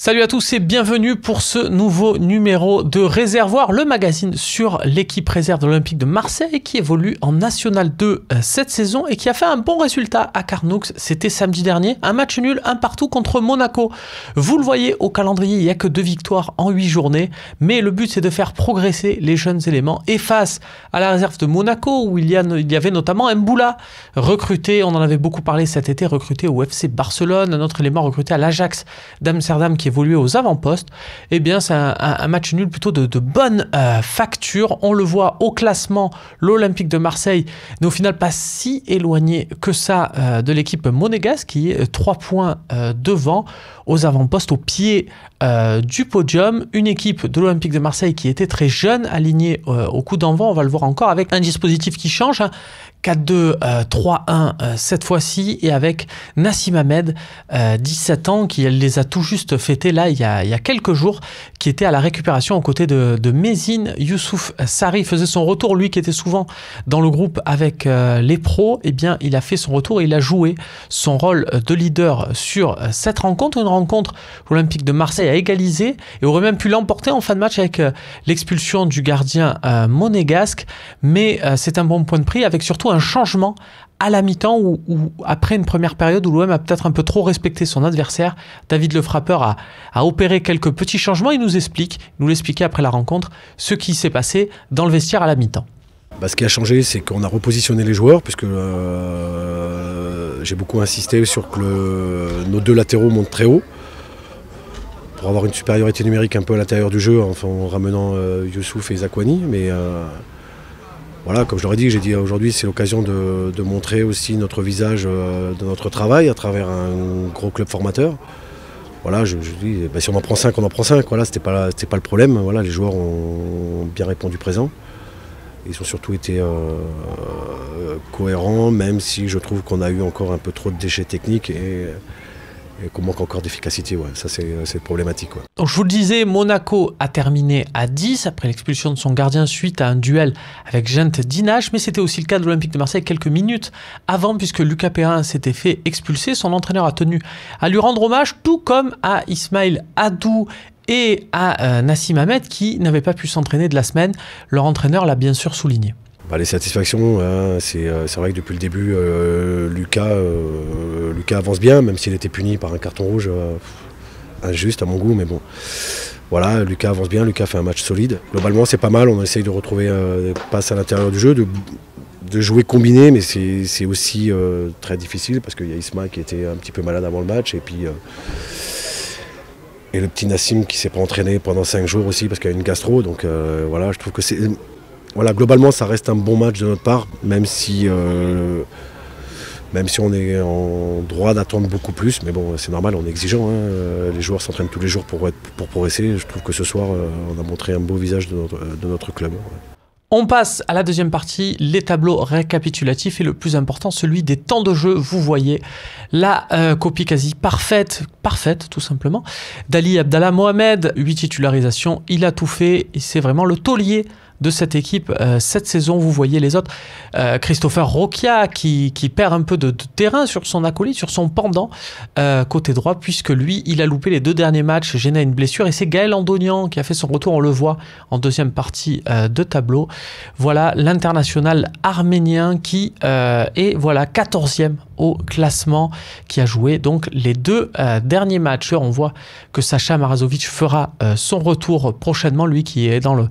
Salut à tous et bienvenue pour ce nouveau numéro de Réservoir, le magazine sur l'équipe réserve de l'Olympique de Marseille qui évolue en National 2 cette saison et qui a fait un bon résultat à Carnoux. C'était samedi dernier, un match nul, un partout contre Monaco. Vous le voyez au calendrier, il n'y a que 2 victoires en 8 journées, mais le but c'est de faire progresser les jeunes éléments. Et face à la réserve de Monaco où il y avait notamment Mboula, recruté, on en avait beaucoup parlé cet été, recruté au FC Barcelone, un autre élément recruté à l'Ajax d'Amsterdam qui évoluait aux avant-postes, eh bien c'est un match nul plutôt de bonne facture. On le voit au classement, l'Olympique de Marseille n'est au final pas si éloigné que ça de l'équipe monégasque qui est 3 points devant aux avant-postes, au pied du podium. Une équipe de l'Olympique de Marseille qui était très jeune, alignée au coup d'envoi, on va le voir encore, avec un dispositif qui change, 4-2, 3-1 cette fois-ci, et avec Nassim Hamed, 17 ans, qui les a tout juste fêtés là il y a quelques jours, qui était à la récupération aux côtés de Mézine. Youssouf Sarri faisait son retour, lui qui était souvent dans le groupe avec les pros, eh bien il a fait son retour et il a joué son rôle de leader sur cette rencontre, une rencontre où l'Olympique de Marseille a égalisé et aurait même pu l'emporter en fin de match avec l'expulsion du gardien monégasque, mais c'est un bon point de prix avec surtout un changement à la mi-temps ou après une première période où l'OM a peut-être un peu trop respecté son adversaire. David Le Frappeur a opéré quelques petits changements. Il nous l'expliquait après la rencontre, ce qui s'est passé dans le vestiaire à la mi-temps. Ce qui a changé, c'est qu'on a repositionné les joueurs, puisque j'ai beaucoup insisté sur que nos 2 latéraux montent très haut, pour avoir une supériorité numérique un peu à l'intérieur du jeu, enfin, en ramenant Youssouf et Zakwani. Mais voilà, comme je l'aurais dit, j'ai dit aujourd'hui, c'est l'occasion de montrer aussi notre visage de notre travail à travers un gros club formateur. Voilà, je dis, si on en prend 5, on en prend 5. Voilà, c'était pas le problème. Voilà, les joueurs ont bien répondu présent. Ils ont surtout été cohérents, même si je trouve qu'on a eu encore un peu trop de déchets techniques et qu'on manque encore d'efficacité. Ouais. Ça, c'est problématique. Ouais. Donc, je vous le disais, Monaco a terminé à 10 après l'expulsion de son gardien suite à un duel avec Gent Dinaj, mais c'était aussi le cas de l'Olympique de Marseille quelques minutes avant, puisque Lucas Perrin s'était fait expulser. Son entraîneur a tenu à lui rendre hommage, tout comme à Ismail Adou et à Nassim Hamed qui n'avaient pas pu s'entraîner de la semaine. Leur entraîneur l'a bien sûr souligné. Les satisfactions, c'est vrai que depuis le début, Lucas avance bien, même s'il était puni par un carton rouge injuste à mon goût, mais bon. Voilà, Lucas avance bien, Lucas fait un match solide. Globalement, c'est pas mal, on essaye de retrouver des passes à l'intérieur du jeu, de jouer combiné, mais c'est aussi très difficile parce qu'il y a Isma qui était un petit peu malade avant le match, et puis et le petit Nassim qui s'est pas entraîné pendant 5 jours aussi parce qu'il y a une gastro, donc voilà, je trouve que c'est... Voilà, globalement, ça reste un bon match de notre part, même si on est en droit d'attendre beaucoup plus. Mais bon, c'est normal, on est exigeant. Les joueurs s'entraînent tous les jours pour progresser. Je trouve que ce soir, on a montré un beau visage de notre club. On passe à la deuxième partie, les tableaux récapitulatifs et le plus important, celui des temps de jeu. Vous voyez la copie quasi parfaite tout simplement, d'Ali Abdallah Mohamed, 8 titularisations, il a tout fait et c'est vraiment le taulier de cette équipe cette saison. Vous voyez les autres, Christopher Roquia qui perd un peu de terrain sur son acolyte, sur son pendant côté droit, puisque lui il a loupé les 2 derniers matchs, gêné à une blessure, et c'est Gaël Andonian qui a fait son retour. On le voit en deuxième partie de tableau. Voilà l'international arménien qui est 14e au classement, qui a joué donc les 2 derniers matchs. On voit que Sacha Marazovic fera son retour prochainement, lui qui est dans le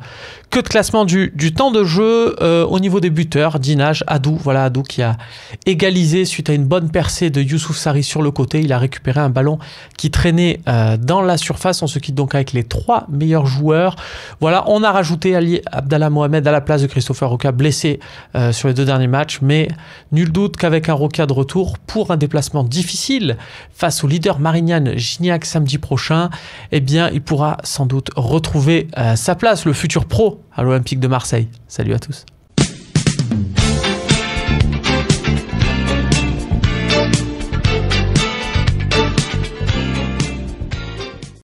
queue de classement du temps de jeu. Au niveau des buteurs, Dinaj, Adou, voilà Adou qui a égalisé suite à une bonne percée de Youssouf Sarri sur le côté. Il a récupéré un ballon qui traînait dans la surface. On se quitte donc avec les 3 meilleurs joueurs. Voilà, on a rajouté Ali Abdallah Mohamed à la place de Christopher Roquia, blessé sur les 2 derniers matchs, mais nul doute qu'avec un Roquia de retour pour un déplacement difficile face au leader Marignane Gignac samedi prochain, eh bien il pourra sans doute retrouver sa place, le futur pro à l'Olympique de Marseille. Salut à tous.